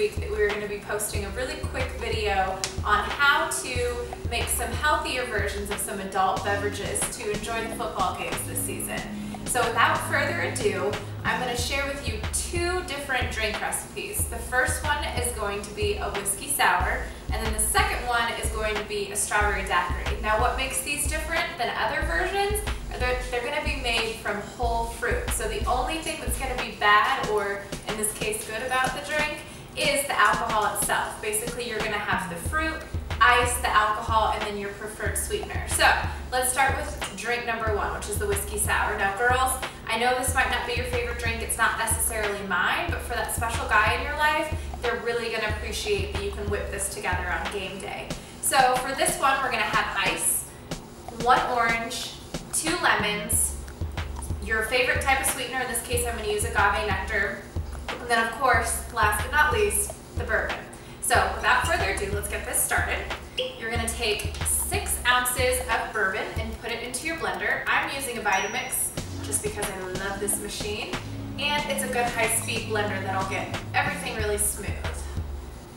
week that we were going to be posting a really quick video on how to make some healthier versions of some adult beverages to enjoy the football games this season. So without further ado, I'm going to share with you two different drink recipes. The first one is going to be a whiskey sour, and then the second one is going to be a strawberry daiquiri. Now what makes these different than other versions? They're going to be made from whole fruit. So the only thing that's going to be bad, or in this case good about the drink, is the alcohol itself. Basically you're going to have the fruit, ice, the alcohol, and then your preferred sweetener. So let's start with drink number one, which is the whiskey sour. Now girls, I know this might not be your favorite drink, it's not necessarily mine, but for that special guy in your life, they're really going to appreciate that you can whip this together on game day. So for this one, we're going to have ice, 1 orange, 2 lemons, your favorite type of sweetener. In this case, I'm going to use agave nectar. And then of course, last but not least, the bourbon. So without further ado, let's get this started. You're going to take 6 ounces of bourbon and put it into your blender. I'm using a Vitamix just because I love this machine. And it's a good high-speed blender that'll get everything really smooth.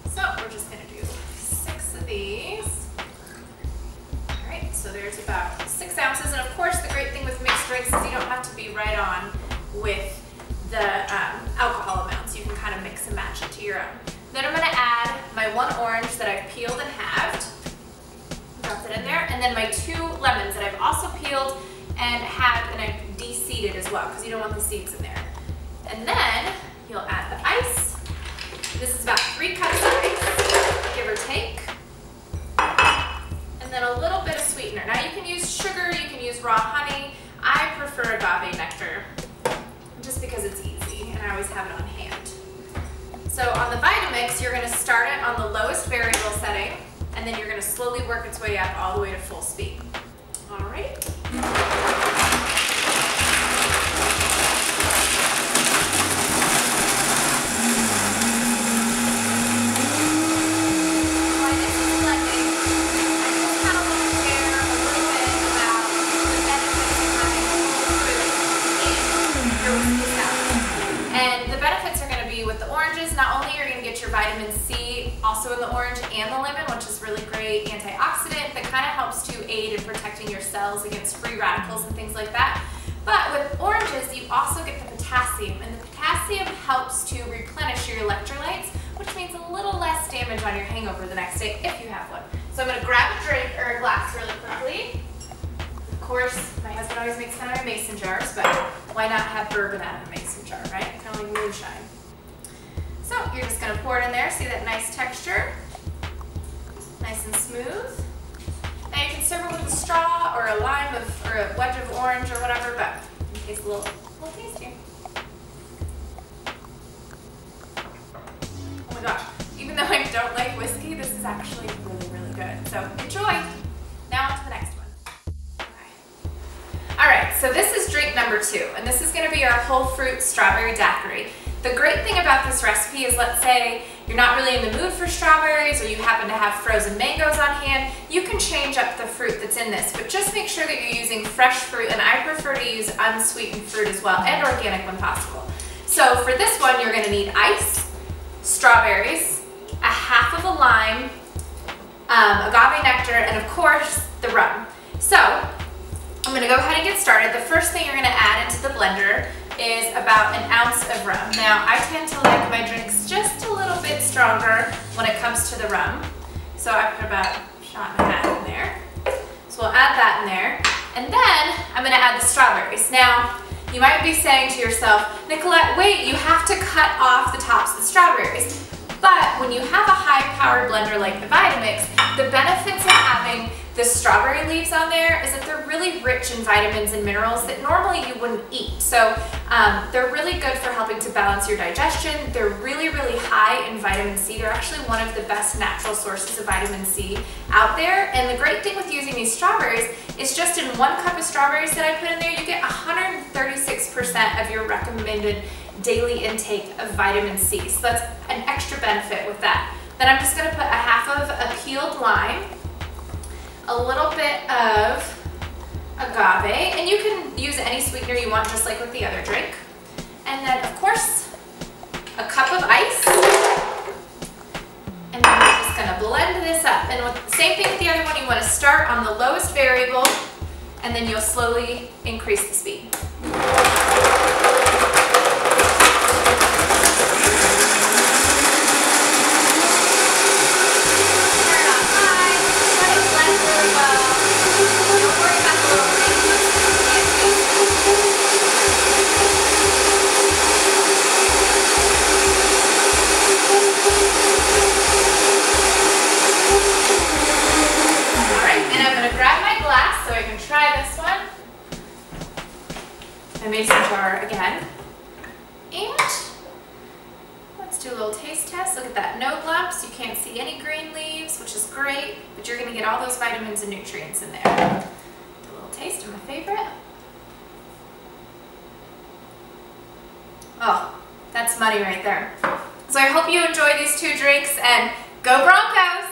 So we're just going to do 6 of these. All right, so there's about 6 ounces. And of course, the great thing with mixed drinks is you don't have to be right on with the alcohol amounts. You can kind of mix and match it to your own. Then I'm going to add my 1 orange that I've peeled and halved. Drop it in there. And then my 2 lemons that I've also peeled and halved, and I've de-seeded as well because you don't want the seeds in there. And then you'll add the ice. This is about 3 cups of ice, give or take. And then a little bit of sweetener. Now you can use sugar, you can use raw honey. I prefer agave nectar just because it's easy and I always have it on hand. So on the Vitamix, you're going to start it on the lowest variable setting, and then you're going to slowly work its way up all the way to full speed. All right. Vitamin C also in the orange and the lemon, which is really great antioxidant that kind of helps to aid in protecting your cells against free radicals and things like that. But with oranges, you also get the potassium, and the potassium helps to replenish your electrolytes, which means a little less damage on your hangover the next day if you have one. So I'm going to grab a drink or a glass really quickly. Of course, my husband always makes fun of my mason jars, but why not have bourbon out of a mason jar, right? Kind of like moonshine. So you're just going to pour it in there, see that nice texture, nice and smooth. Now you can serve it with a straw or a lime or a wedge of orange or whatever, but it tastes a little tasty. Oh my gosh, even though I don't like whiskey, this is actually really, really good. So enjoy. Now on to the next one. Okay. All right, so this is drink number 2, and this is going to be our whole fruit strawberry daiquiri. The great thing about this recipe is, let's say you're not really in the mood for strawberries, or you happen to have frozen mangoes on hand, you can change up the fruit that's in this, but just make sure that you're using fresh fruit, and I prefer to use unsweetened fruit as well, and organic when possible. So for this one, you're going to need ice, strawberries, a half of a lime, agave nectar, and of course the rum. So I'm going to go ahead and get started. The first thing you're going to add into the blender is about 1 ounce of rum. Now, I tend to like my drinks just a little bit stronger when it comes to the rum. So I put about a shot and a half in there. So we'll add that in there. And then I'm going to add the strawberries. Now, you might be saying to yourself, Nicolette, wait, you have to cut off the tops of the strawberries. But when you have a high-powered blender like the Vitamix, the benefits of having the strawberry leaves on there is that they're really rich in vitamins and minerals that normally you wouldn't eat. So they're really good for helping to balance your digestion. They're really, really high in vitamin C. They're actually one of the best natural sources of vitamin C out there. And the great thing with using these strawberries is just in 1 cup of strawberries that I put in there, you get 136% of your recommended daily intake of vitamin C. So that's an extra benefit with that. Then I'm just going to put a half of a peeled lime, a little bit of agave, and you can use any sweetener you want, just like with the other drink. And then, of course, a cup of ice, blend this up. And with the same thing with the other one, you want to start on the lowest variable, and then you'll slowly increase the speed. My mason jar again, and let's do a little taste test. Look at that, no lumps. You can't see any green leaves, which is great, but you're going to get all those vitamins and nutrients in there. Do a little taste of my favorite. Oh, that's money right there. So I hope you enjoy these two drinks, and go Broncos!